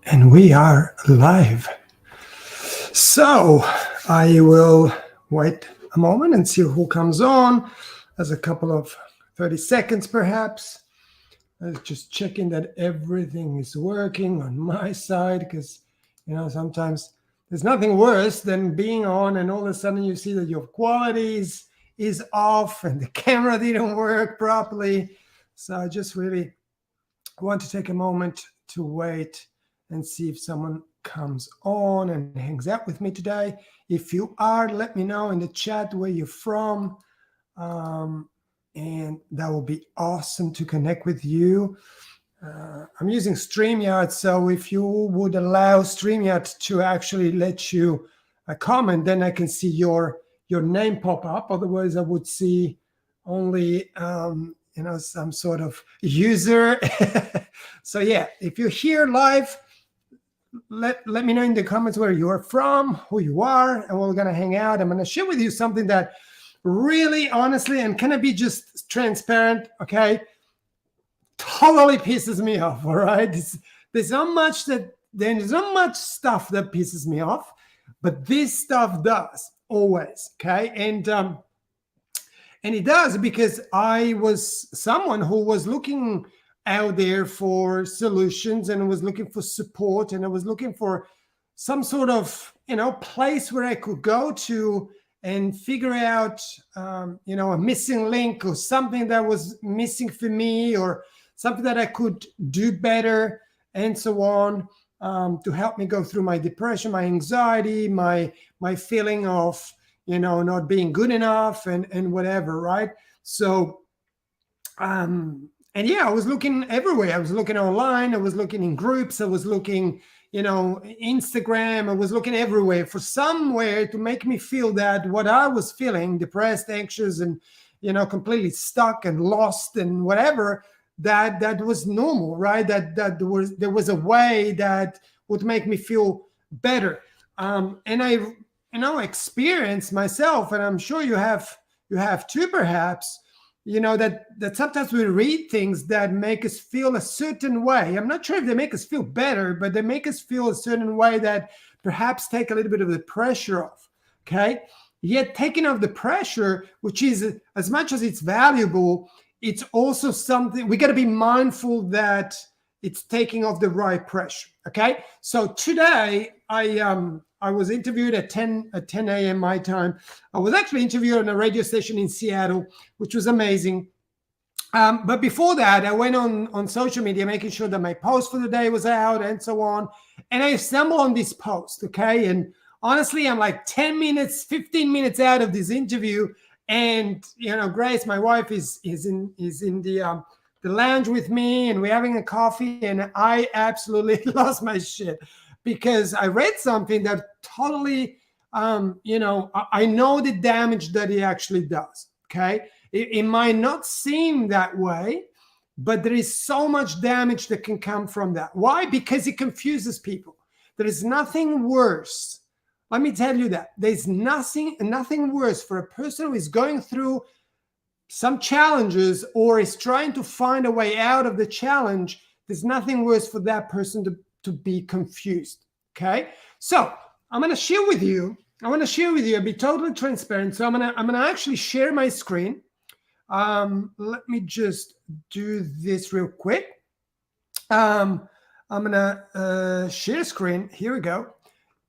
And we are live. So I will wait a moment and see who comes on. As a couple of 30 seconds, perhaps. Just checking that everything is working on my side, because sometimes there's nothing worse than being on and all of a sudden you see that your quality is off and the camera didn't work properly. So I just really want to take a moment to wait and see if someone comes on and hangs out with me today. If you are, let me know in the chat where you're from. And that will be awesome to connect with you. I'm using StreamYard, so if you would allow StreamYard to actually let you comment, then I can see your name pop up. Otherwise, I would see only some sort of user. So yeah, if you're here live, let me know in the comments where you are from, who you are, and we're gonna hang out. I'm gonna share with you something that really, honestly, and can I be just transparent, okay? Totally pisses me off, all right? There's not much stuff that pisses me off, but this stuff does, always, okay? And it does because I was someone who was looking out there for solutions, and I was looking for support, and I was looking for some sort of, place where I could go to and figure out, a missing link or something that was missing for me, or something that I could do better, and so on, to help me go through my depression, my anxiety, my feeling of, not being good enough and whatever, right? So, and yeah, I was looking everywhere. I was looking online. I was looking in groups. I was looking, Instagram. I was looking everywhere for somewhere to make me feel that what I was feeling, depressed, anxious, and, completely stuck and lost and whatever, that was normal, right? That there was a way that would make me feel better. And I, experienced myself, and I'm sure you have too, perhaps, that sometimes we read things that make us feel a certain way. I'm not sure if they make us feel better, but they make us feel a certain way that perhaps take a little bit of the pressure off, okay? Yet taking off the pressure, which is, as much as it's valuable, it's also something we got to be mindful that it's taking off the right pressure, okay? So today, I was interviewed at 10 a.m. my time. I was actually interviewed on a radio station in Seattle, which was amazing. But before that, I went on social media, making sure that my post for the day was out and so on. And I stumbled on this post, okay? And honestly, I'm like 10 minutes, 15 minutes out of this interview. And, Grace, my wife, is in the lounge with me, and we're having a coffee. And I absolutely lost my shit, because I read something that totally, I know the damage that it actually does, okay? It might not seem that way, but there is so much damage that can come from that. Why? Because it confuses people. There is nothing worse. Let me tell you that. There's nothing worse for a person who is going through some challenges or is trying to find a way out of the challenge. There's nothing worse for that person to be confused, okay? So I'm going to share with you. I'll be totally transparent. So I'm gonna actually share my screen. Let me just do this real quick. I'm gonna share screen. Here we go.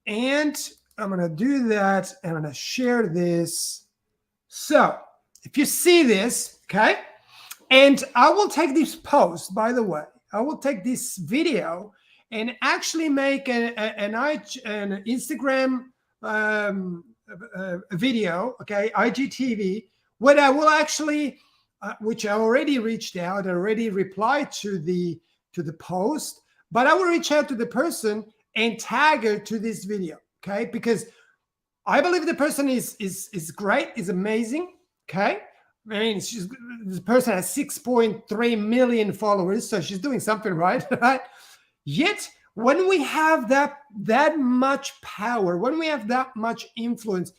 And I'm gonna do that, and I'm gonna share this. So if you see this, okay, and I will take this post, by the way, I will take this video and actually make an Instagram video, okay, IGTV, where I will actually, which I already reached out, already replied to the post, but I will reach out to the person and tag her to this video, okay, because I believe the person is great, is amazing, okay. I mean, this person has 6.3 million followers, so she's doing something right, right? Yet, when we have that much power, when we have that much influence,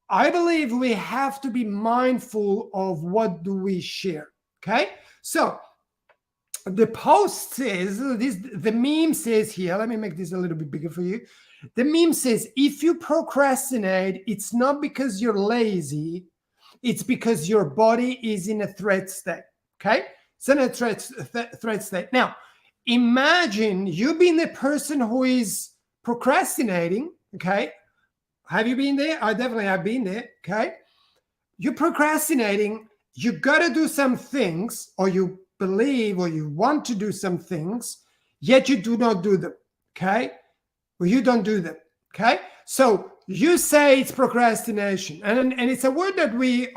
I believe we have to be mindful of what do we share, okay? So the post says, the meme says here, let me make this a little bit bigger for you. The meme says, if you procrastinate, it's not because you're lazy, it's because your body is in a threat state. Okay? It's in a threat state. Now, imagine you being the person who is procrastinating. Okay? Have you been there? I definitely have been there. Okay? You're procrastinating. You got to do some things, or you believe or you want to do some things, yet you do not do them. Okay? Well, you don't do them. Okay? So you say it's procrastination, and it's a word that we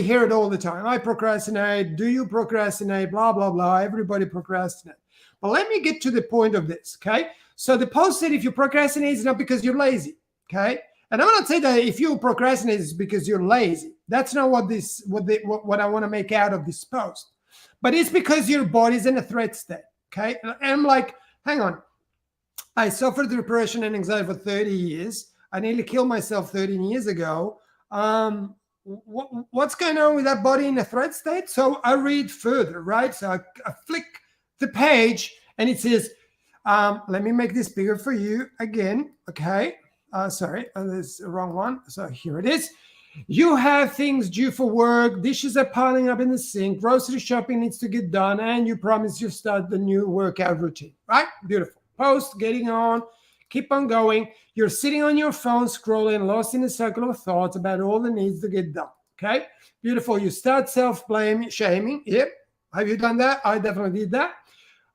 hear it all the time. I procrastinate. Do you procrastinate? Blah blah blah. Everybody procrastinate. But let me get to the point of this. Okay? So the post said, if you procrastinate, it's not because you're lazy. Okay? And I'm not saying that if you procrastinate, it's because you're lazy. That's not what I want to make out of this post. But it's because your body's in a threat state. Okay? And I'm like, hang on. I suffered depression and anxiety for 30 years. I nearly killed myself 13 years ago. What's going on with that body in a threat state? So I read further, right? So I flick the page and it says, let me make this bigger for you again. Okay. Sorry, there's the wrong one. So here it is. You have things due for work. Dishes are piling up in the sink. Grocery shopping needs to get done. And you promise you start the new workout routine, right? Beautiful. Post, getting on, keep on going. You're sitting on your phone, scrolling, lost in a cycle of thoughts about all that needs to get done. Okay? Beautiful. You start self-blame, shaming. Yep. Have you done that? I definitely did that.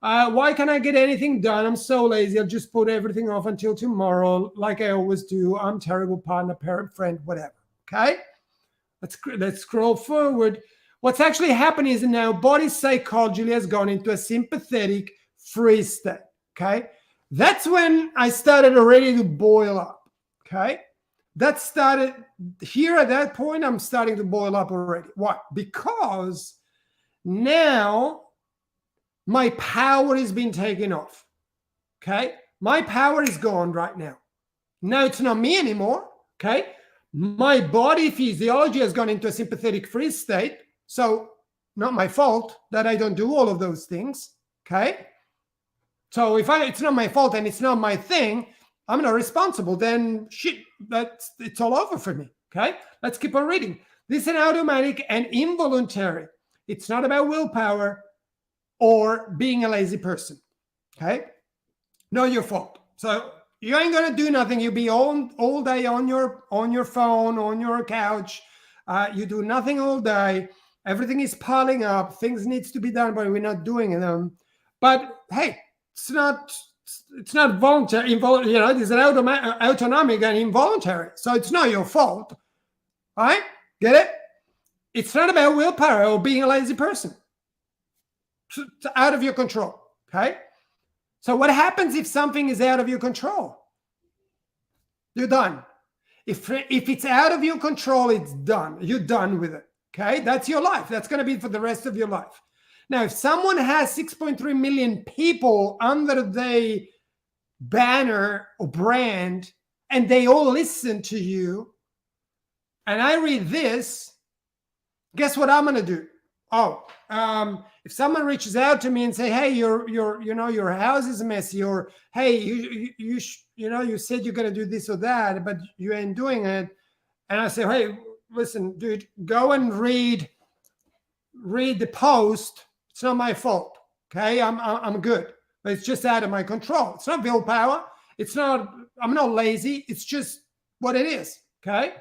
Why can't I get anything done? I'm so lazy. I'll just put everything off until tomorrow, like I always do. I'm terrible partner, parent, friend, whatever. Okay? Let's scroll forward. What's actually happening is now body psychology has gone into a sympathetic freeze state. Okay? That's when I started already to boil up. Okay? That started here at that point, I'm starting to boil up already. Why? Because now my power is being taken off. Okay? My power is gone right now. Now it's not me anymore. Okay? My body physiology has gone into a sympathetic freeze state. So not my fault that I don't do all of those things. Okay? So if it's not my fault and it's not my thing, I'm not responsible, then shit, it's all over for me. Okay? Let's keep on reading. This is an automatic and involuntary. It's not about willpower or being a lazy person. Okay? Not your fault. So you ain't gonna do nothing. You'll be all day on your phone, on your couch. You do nothing all day. Everything is piling up. Things needs to be done, but we're not doing them. But hey, it's not voluntary. It's an autonomic and involuntary. So it's not your fault. All right? Get it? It's not about willpower or being a lazy person. It's out of your control. Okay? So what happens if something is out of your control? You're done. If it's out of your control, it's done. You're done with it. Okay? That's your life. That's going to be for the rest of your life. Now, if someone has 6.3 million people under their banner or brand, and they all listen to you, and I read this, guess what I'm going to do? If someone reaches out to me and say, "Hey, your house is messy," or "Hey, you said you're going to do this or that, but you ain't doing it," and I say, "Hey, listen, dude, go and read the post. It's not my fault. Okay, I'm good, but it's just out of my control. It's not willpower. I'm not lazy. It's just what it is." Okay.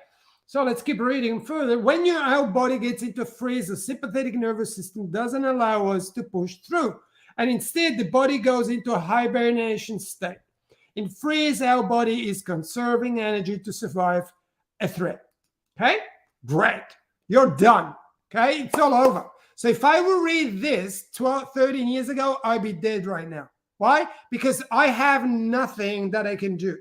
So let's keep reading further. When our body gets into freeze, the sympathetic nervous system doesn't allow us to push through. And instead, the body goes into a hibernation state. In freeze, our body is conserving energy to survive a threat. Okay? Great. You're done. Okay? It's all over. So if I would read this 13 years ago, I'd be dead right now. Why? Because I have nothing that I can do.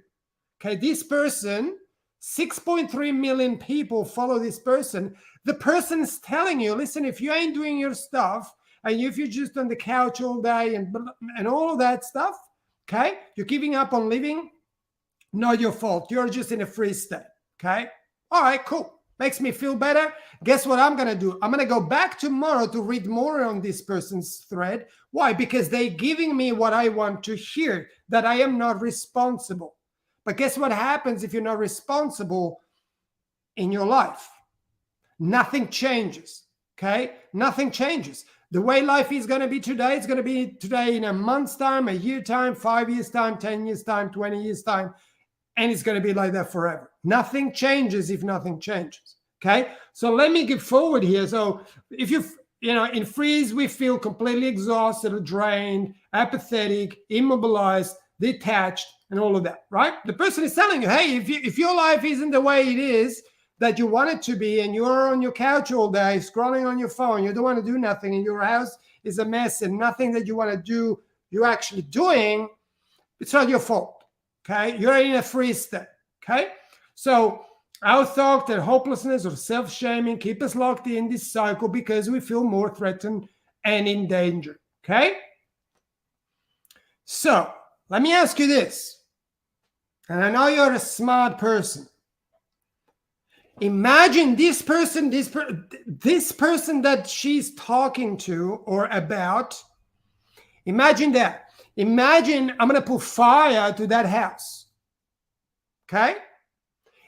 Okay? This person, 6.3 million people follow this person. The person is telling you, listen, if you ain't doing your stuff, and if you're just on the couch all day and all of that stuff, okay, you're giving up on living, not your fault. You're just in a freeze state, okay? All right, cool. makes me feel better. Guess what I'm going to do? I'm going to go back tomorrow to read more on this person's thread. Why? Because they're giving me what I want to hear, that I am not responsible. But guess what happens if you're not responsible in your life? Nothing changes, okay? Nothing changes. The way life is going to be today, it's going to be today in a month's time, a year time, 5 years time, 10 years time, 20 years time, and it's going to be like that forever. Nothing changes if nothing changes, okay? So let me get forward here. So if in freeze, we feel completely exhausted, drained, apathetic, immobilized, detached, and all of that, right? The person is telling you, hey, if your life isn't the way it is that you want it to be, and you're on your couch all day scrolling on your phone, you don't want to do nothing, and your house is a mess, and nothing that you want to do you're actually doing, it's not your fault, okay? You're in a freeze state, okay? So our thought that hopelessness or self-shaming keep us locked in this cycle because we feel more threatened and in danger, okay? So let me ask you this, and I know you're a smart person. Imagine this person that she's talking to or about. Imagine that. Imagine I'm going to put fire to that house. Okay?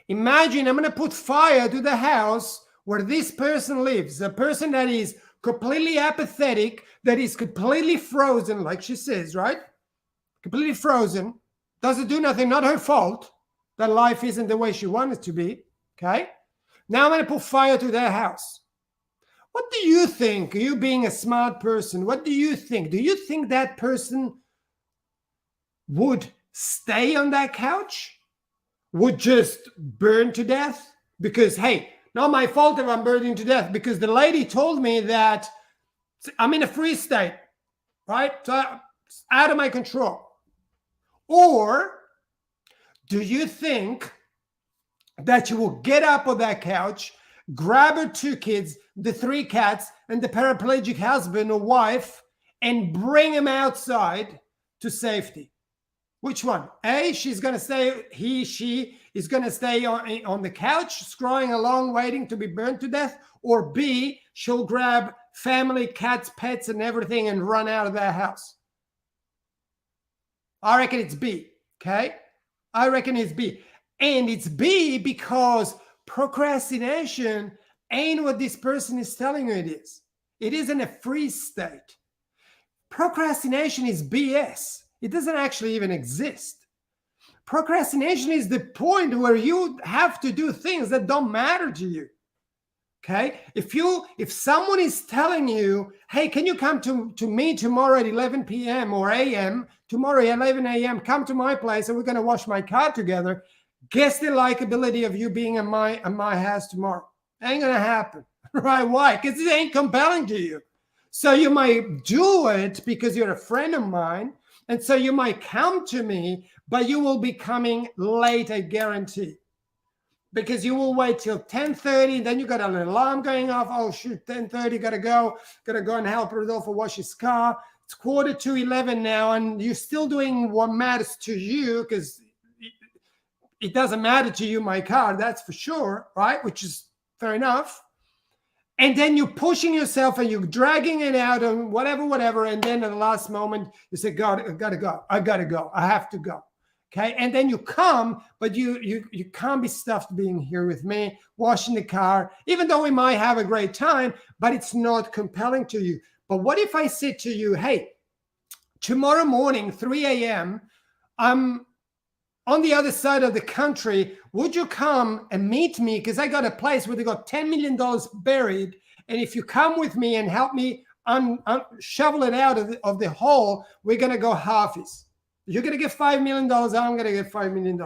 Imagine I'm going to put fire to the house where this person lives. A person that is completely apathetic, that is completely frozen, like she says, right? Completely frozen. Doesn't do nothing, not her fault. That life isn't the way she wanted it to be. Okay? Now I'm going to put fire to their house. What do you think, you being a smart person, what do you think? Do you think that person would stay on that couch? Would just burn to death? Because, hey, not my fault if I'm burning to death, because the lady told me that I'm in a freeze state, right? So it's out of my control. Or do you think that you will get up on that couch, grab her 2 kids, the 3 cats, and the paraplegic husband or wife, and bring them outside to safety? Which one? A, she's going to stay, she is going to stay on the couch, scrolling along, waiting to be burned to death. Or B, she'll grab family, cats, pets, and everything and run out of that house. I reckon it's B, okay? I reckon it's B. And it's B because procrastination ain't what this person is telling you it is. It isn't a freeze state. Procrastination is BS. It doesn't actually even exist. Procrastination is the point where you have to do things that don't matter to you. Okay? If someone is telling you, hey, can you come to me tomorrow at 11 p.m. or a.m., tomorrow at 11 a.m., come to my place and we're going to wash my car together, guess the likability of you being in my house tomorrow? Ain't going to happen. Right? Why? Because it ain't compelling to you. So you might do it because you're a friend of mine, and so you might come to me, but you will be coming late, I guarantee. Because you will wait till 10:30, then you got an alarm going off. Oh, shoot, 10:30, gotta go and help Rodolfo wash his car. It's 11:45 now, and you're still doing what matters to you, because it doesn't matter to you, my car, that's for sure, right? Which is fair enough. And then you're pushing yourself and you're dragging it out and whatever. And then at the last moment, you say, God, I gotta go. I have to go. Okay. And then you come, but you can't be stuffed being here with me, washing the car, even though we might have a great time, but it's not compelling to you. But what if I said to you, hey, tomorrow morning, 3 a.m., I'm on the other side of the country, would you come and meet me? Because I got a place where they got $10 million buried. And if you come with me and help me shovel it out of the hole, we're going to go halfies. You're going to get $5 million. I'm going to get $5 million.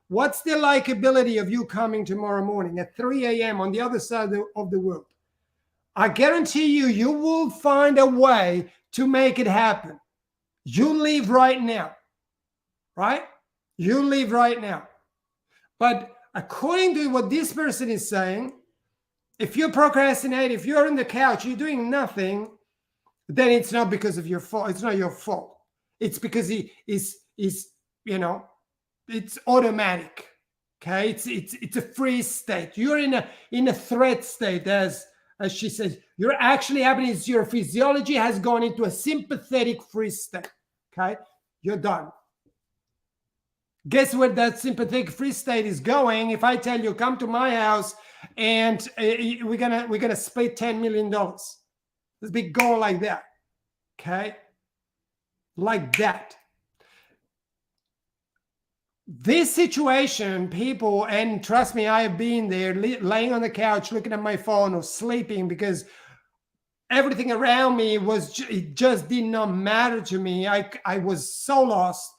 What's the likability of you coming tomorrow morning at 3 a.m. on the other side of the world? I guarantee you will find a way to make it happen. You leave right now, right? You leave right now. But according to what this person is saying, if you procrastinate, if you're on the couch, you're doing nothing, then it's not because of your fault. It's not your fault. It's because it's automatic. Okay, it's a freeze state. You're in a threat state, as she says. You're actually happening is your physiology has gone into a sympathetic freeze state. Okay, you're done. Guess where that sympathetic freeze state is going? If I tell you, come to my house and we're gonna split $10 million. This big goal like that. Okay, like that. This situation, people, and trust me, I have been there, laying on the couch, looking at my phone or sleeping because everything around me it just did not matter to me. I was so lost.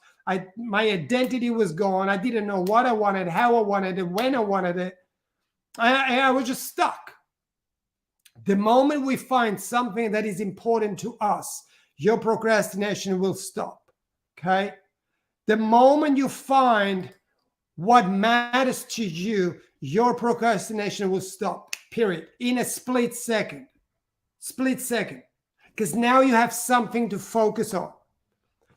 My identity was gone. I didn't know what I wanted, how I wanted it, when I wanted it. I was just stuck. The moment we find something that is important to us, your procrastination will stop. Okay? The moment you find what matters to you, your procrastination will stop, period, in a split second. Split second. Because now you have something to focus on.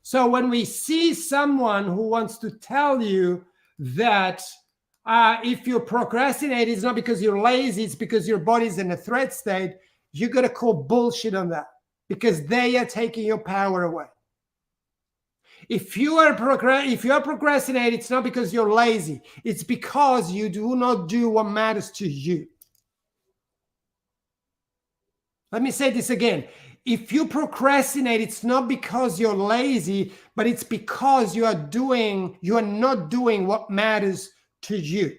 So when we see someone who wants to tell you that if you procrastinate, it's not because you're lazy, it's because your body's in a threat state, you got to call bullshit on that because they are taking your power away. If you are procrastinating, it's not because you're lazy. It's because you do not do what matters to you. Let me say this again. If you procrastinate, it's not because you're lazy, but it's because you are not doing what matters to you.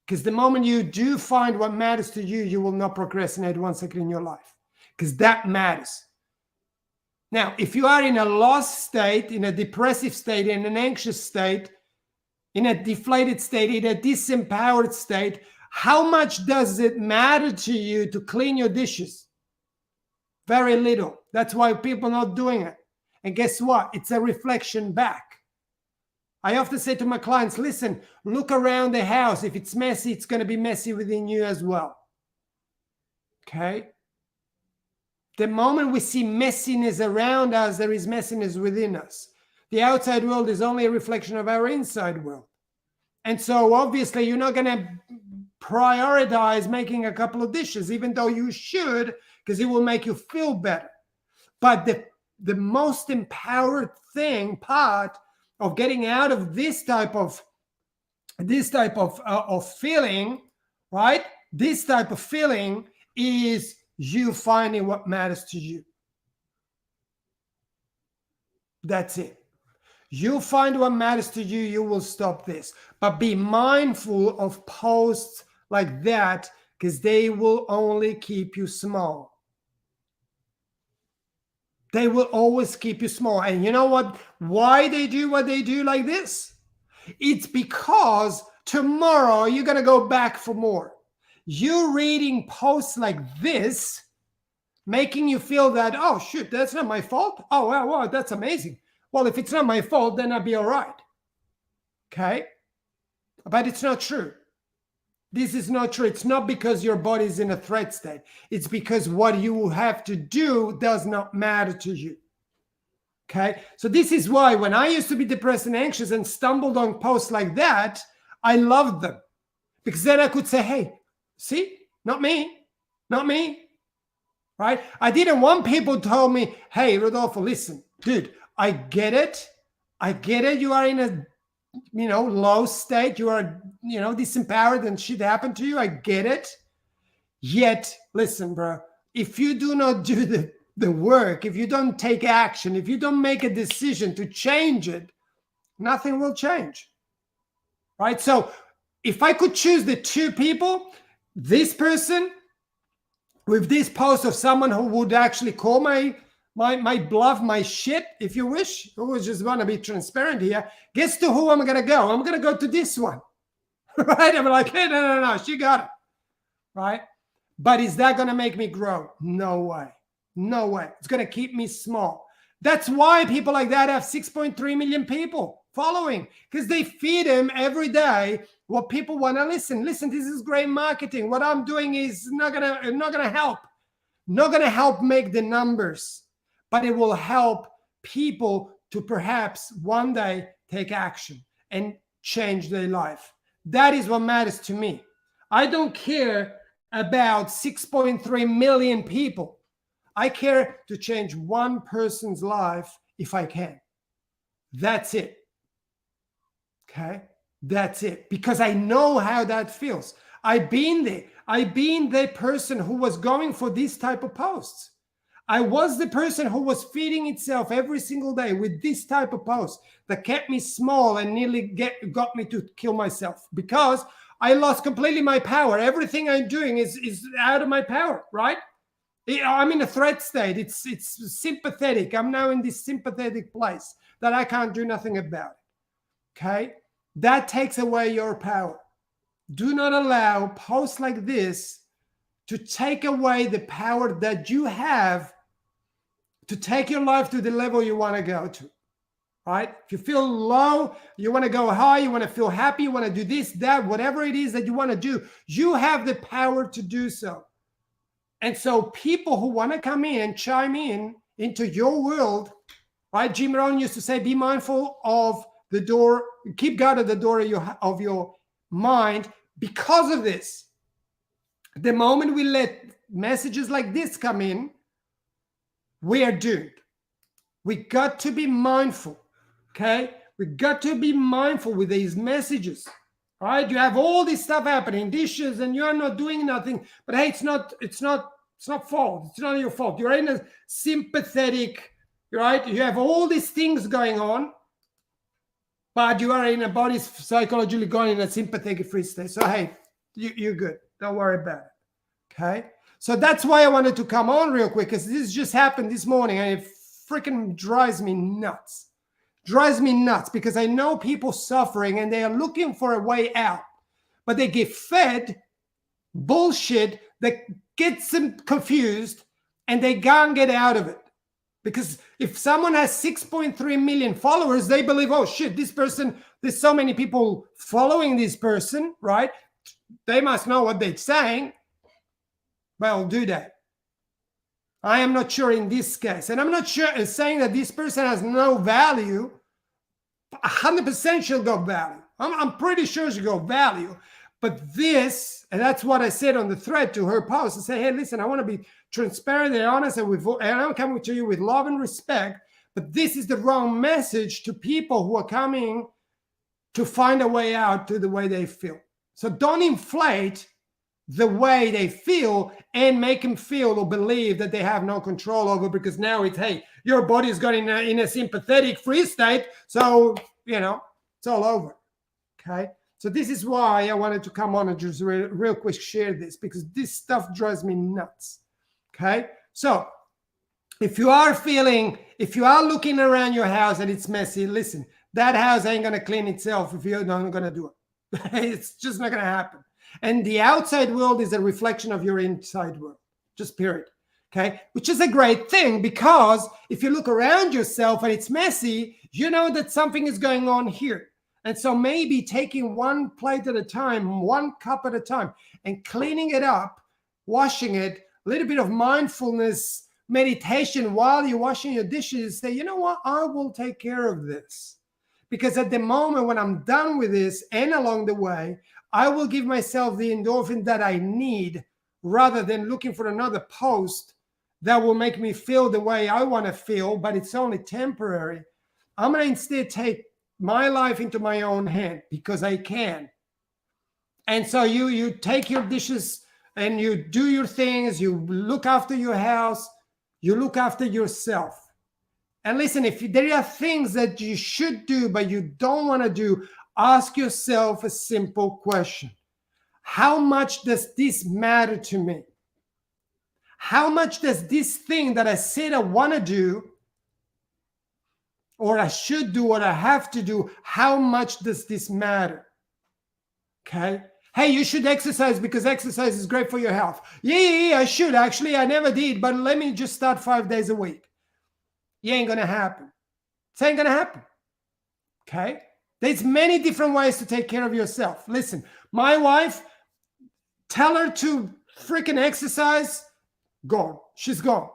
Because the moment you do find what matters to you, you will not procrastinate once again in your life. Because that matters. Now, if you are in a lost state, in a depressive state, in an anxious state, in a deflated state, in a disempowered state, how much does it matter to you to clean your dishes? Very little. That's why people are not doing it. And guess what? It's a reflection back. I often say to my clients, listen, look around the house. If it's messy, it's going to be messy within you as well. Okay? The moment we see messiness around us, there is messiness within us. The outside world is only a reflection of our inside world. And so obviously you're not going to prioritize making a couple of dishes, even though you should, because it will make you feel better. But the most empowered part of getting out of this type of feeling, right? This type of feeling is you finding what matters to you. That's it. You find what matters to you, you will stop this. But be mindful of posts like that because they will only keep you small. They will always keep you small. And you know what? Why they do what they do like this? It's because tomorrow you're going to go back for more. You reading posts like this, making you feel that, oh, shoot, that's not my fault. Oh, wow, that's amazing. Well, if it's not my fault, then I'll be all right. Okay? But it's not true. This is not true. It's not because your body is in a threat state. It's because what you have to do does not matter to you. Okay? So this is why when I used to be depressed and anxious and stumbled on posts like that, I loved them. Because then I could say, hey, see? Not me. Not me. Right? I didn't want people to tell me, hey, Rodolfo, listen, dude, I get it. I get it. You are in a, low state. You are, disempowered and shit happened to you. I get it. Yet, listen, bro, if you do not do the work, if you don't take action, if you don't make a decision to change it, nothing will change. Right? So if I could choose the two people, this person with this post of someone who would actually call my bluff, my shit, if you wish, who just want to be transparent here, guess to who I'm going to go? I'm going to go to this one. Right? I'm like, hey, no, she got it. Right? But is that going to make me grow? No way. No way. It's going to keep me small. That's why people like that have 6.3 million people following, because they feed them every day what people want to listen. Listen, this is great marketing. What I'm doing is not gonna help. Not gonna help make the numbers, but it will help people to perhaps one day take action. And change their life. That is what matters to me. I don't care about 6.3 million people. I care to change one person's life if I can. That's it. Okay? That's it. Because I know how that feels. I've been there. I've been the person who was going for this type of posts. I was the person who was feeding itself every single day with this type of post that kept me small and nearly got me to kill myself because I lost completely my power. Everything I'm doing is out of my power, right? I'm in a threat state. It's sympathetic. I'm now in this sympathetic place that I can't do nothing about. Okay? That takes away your power. Do not allow posts like this to take away the power that you have to take your life to the level you want to go to, right? If you feel low, you want to go high, you want to feel happy, you want to do this, that, whatever it is that you want to do, you have the power to do so. And so people who want to come in and chime in into your world, right? Jim Rohn used to say, be mindful of the door, keep guard at the door of your mind. Because of this, the moment we let messages like this come in, we are doomed. We got to be mindful, okay? We got to be mindful with these messages, all right? You have all this stuff happening, dishes, and you're not doing nothing. But hey, it's not fault. It's not your fault. You're in a sympathetic, right? You have all these things going on, but you are in a body psychologically going in a sympathetic free state. So hey, you're good. Don't worry about it, okay? So that's why I wanted to come on real quick, because this just happened this morning and it freaking drives me nuts. Drives me nuts because I know people suffering and they are looking for a way out, but they get fed bullshit that gets them confused and they can't get out of it. Because if someone has 6.3 million followers, they believe, oh shit, this person, there's so many people following this person, right? They must know what they're saying. Well, do that. I am not sure in this case. And I'm not sure saying that this person has no value. 100% she'll got value. I'm pretty sure she'll got value. But this, and that's what I said on the thread to her post, I say, hey, listen, I want to be transparent and honest, and I'm coming to you with love and respect, but this is the wrong message to people who are coming to find a way out to the way they feel. So don't inflate the way they feel and make them feel or believe that they have no control over, because now it's, hey, your body's got in a sympathetic free state, so, you know, it's all over, okay? So this is why I wanted to come on and just real quick share this, because this stuff drives me nuts, okay? So if you are looking around your house and it's messy, listen, that house ain't going to clean itself if you're not going to do it. It's just not going to happen. And the outside world is a reflection of your inside world, just period, okay? Which is a great thing, because if you look around yourself and it's messy, you know that something is going on here. And so maybe taking one plate at a time, one cup at a time, and cleaning it up, washing it, a little bit of mindfulness, meditation while you're washing your dishes, say, you know what, I will take care of this. Because at the moment when I'm done with this and along the way, I will give myself the endorphin that I need, rather than looking for another post that will make me feel the way I want to feel, but it's only temporary. I'm going to instead take my life into my own hand, because I can. And so you take your dishes and you do your things, you look after your house, you look after yourself. And listen, if there are things that you should do but you don't want to do, ask yourself a simple question. How much does this matter to me? How much does this thing that I said I want to do, or I should do, what I have to do, how much does this matter? Okay? Hey, you should exercise because exercise is great for your health. Yeah, I should. Actually, I never did, but let me just start 5 days a week. It ain't going to happen. It ain't going to happen. Okay? There's many different ways to take care of yourself. Listen, my wife, tell her to freaking exercise, gone. She's gone.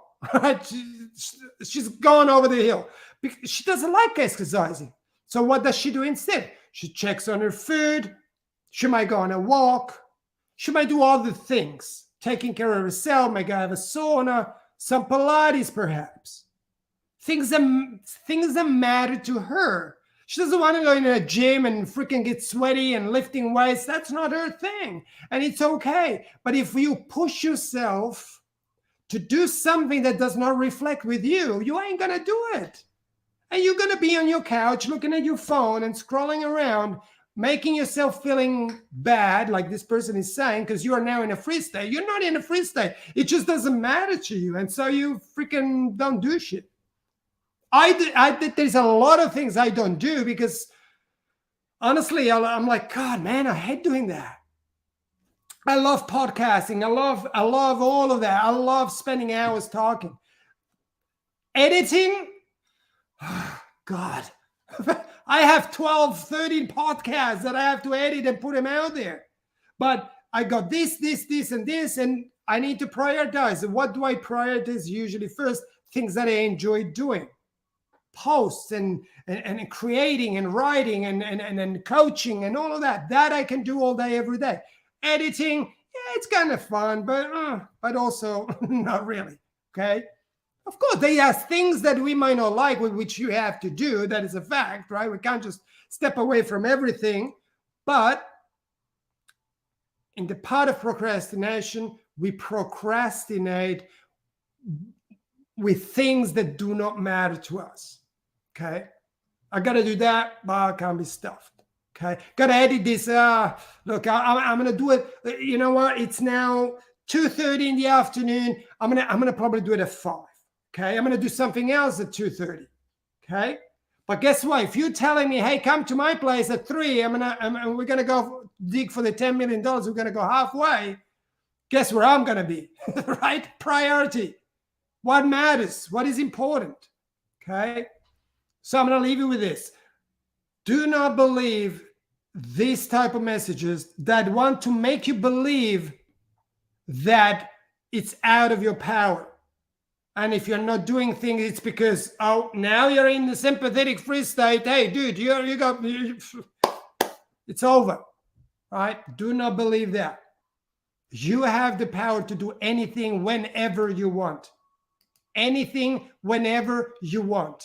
She's gone over the hill. She doesn't like exercising. So what does she do instead? She checks on her food. She might go on a walk. She might do all the things, taking care of herself, might have a sauna, some Pilates perhaps. Things that matter to her. She doesn't want to go in a gym and freaking get sweaty and lifting weights. That's not her thing. And it's okay. But if you push yourself to do something that does not reflect with you, you ain't going to do it. And you're going to be on your couch looking at your phone and scrolling around, making yourself feeling bad, like this person is saying, because you are now in a free state. You're not in a free state. It just doesn't matter to you. And so you freaking don't do shit. There's a lot of things I don't do because honestly, I'm like, God, man, I hate doing that. I love podcasting. I love all of that. I love spending hours talking. Editing, oh, God. I have 12, 13 podcasts that I have to edit and put them out there. But I got this, and this, and I need to prioritize. And what do I prioritize usually first? Things that I enjoy doing. Posts and creating and writing and coaching and all of that I can do all day, every day. Editing, yeah, it's kind of fun, but also not really. Okay. Of course, there are things that we might not like, which you have to do. That is a fact, right? We can't just step away from everything. But in the part of procrastination, we procrastinate with things that do not matter to us. Okay, I got to do that, but I can't be stuffed. Okay, got to edit this. Look, I'm gonna do it. You know what? It's now 2:30 in the afternoon. I'm gonna probably do it at 5. Okay, I'm gonna do something else at 2:30. Okay, but guess what? If you're telling me, hey, come to my place at 3, we're gonna go dig for the $10 million. We're gonna go halfway. Guess where I'm gonna be? Right? Priority. What matters? What is important? Okay. So I'm going to leave you with this. Do not believe these type of messages that want to make you believe that it's out of your power. And if you're not doing things, it's because, now you're in the sympathetic free state. Hey, dude, it's over, right? Do not believe that. You have the power to do anything whenever you want. Anything whenever you want.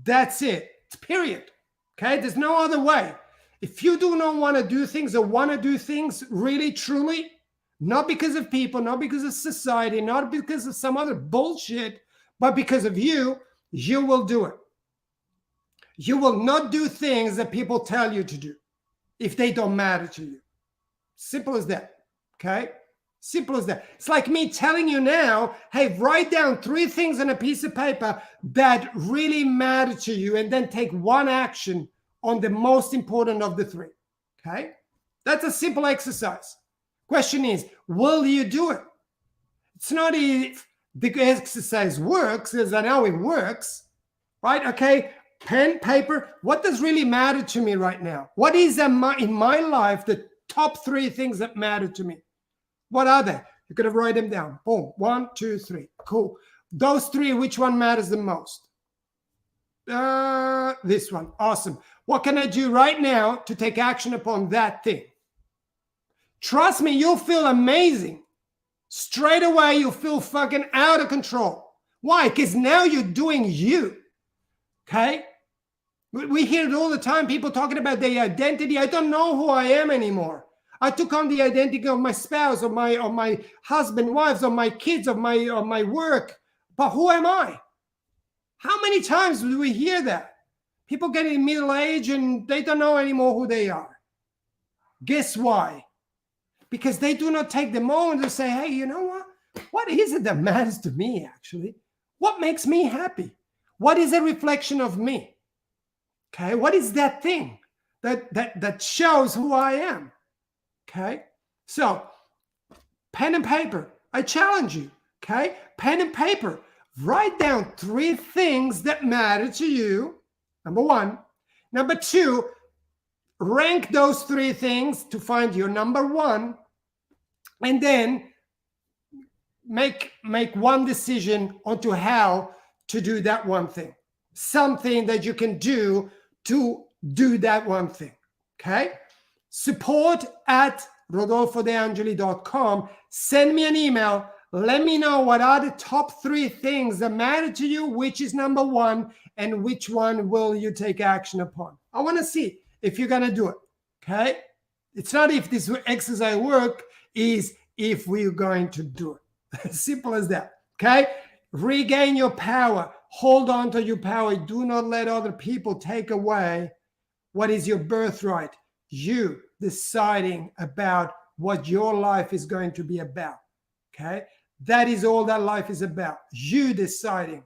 That's it. Period. Okay? There's no other way. If you do not want to do things or want to do things really, truly, not because of people, not because of society, not because of some other bullshit, but because of you, you will do it. You will not do things that people tell you to do if they don't matter to you. Simple as that. Okay? Simple as that. It's like me telling you now, hey, write down 3 things on a piece of paper that really matter to you and then take one action on the most important of the 3. Okay? That's a simple exercise. Question is, will you do it? It's not if the exercise works, as I know it works, right? Okay, pen, paper, what does really matter to me right now? What is in my life the top 3 things that matter to me? What are they? You could have write them down. Boom. 1, 2, 3. Cool. Those 3, which one matters the most? This one. Awesome. What can I do right now to take action upon that thing? Trust me, you'll feel amazing. Straight away, you'll feel fucking out of control. Why? Because now you're doing you. Okay? We hear it all the time. People talking about their identity. I don't know who I am anymore. I took on the identity of my spouse, of my husband, wives, of my kids, of my work. But who am I? How many times do we hear that? People get in middle age and they don't know anymore who they are. Guess why? Because they do not take the moment to say, hey, you know what? What is it that matters to me, actually? What makes me happy? What is a reflection of me? Okay, what is that thing that shows who I am? Okay, so pen and paper, I challenge you. Okay, pen and paper, write down 3 things that matter to you. Number 1. Number 2, rank those 3 things to find your number 1, and then make one decision onto how to do that one thing. Something that you can do to do that one thing. Okay? support@rodolfodeangeli.com. Send me an email. Let me know what are the top 3 things that matter to you, which is number 1, and which one will you take action upon. I want to see if you're going to do it. Okay? It's not if this exercise work, is if we're going to do it. Simple as that. Okay? Regain your power. Hold on to your power. Do not let other people take away what is your birthright. You deciding about what your life is going to be about. Okay? That is all that life is about. You deciding.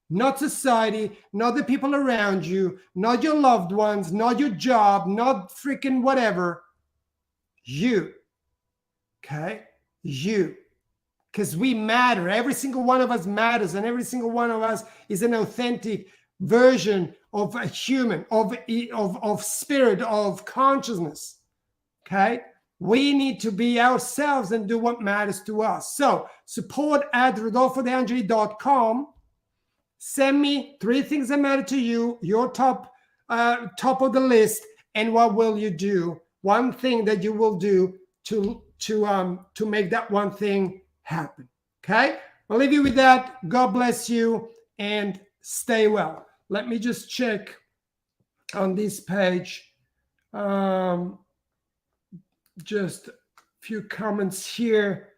Not society, not the people around you, not your loved ones, not your job, not freaking whatever. You. Okay? You. Because we matter. Every single one of us matters, and every single one of us is an authentic version of a human, of spirit, of consciousness. Okay? We need to be ourselves and do what matters to us. So, support@rodolfodeangeli.com. Send me 3 things that matter to you, your top of the list, and what will you do? One thing that you will do to make that one thing happen. Okay? I'll leave you with that. God bless you and stay well. Let me just check on this page. Just a few comments here.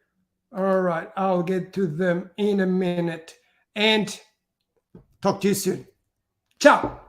All right, I'll get to them in a minute. And talk to you soon. Ciao.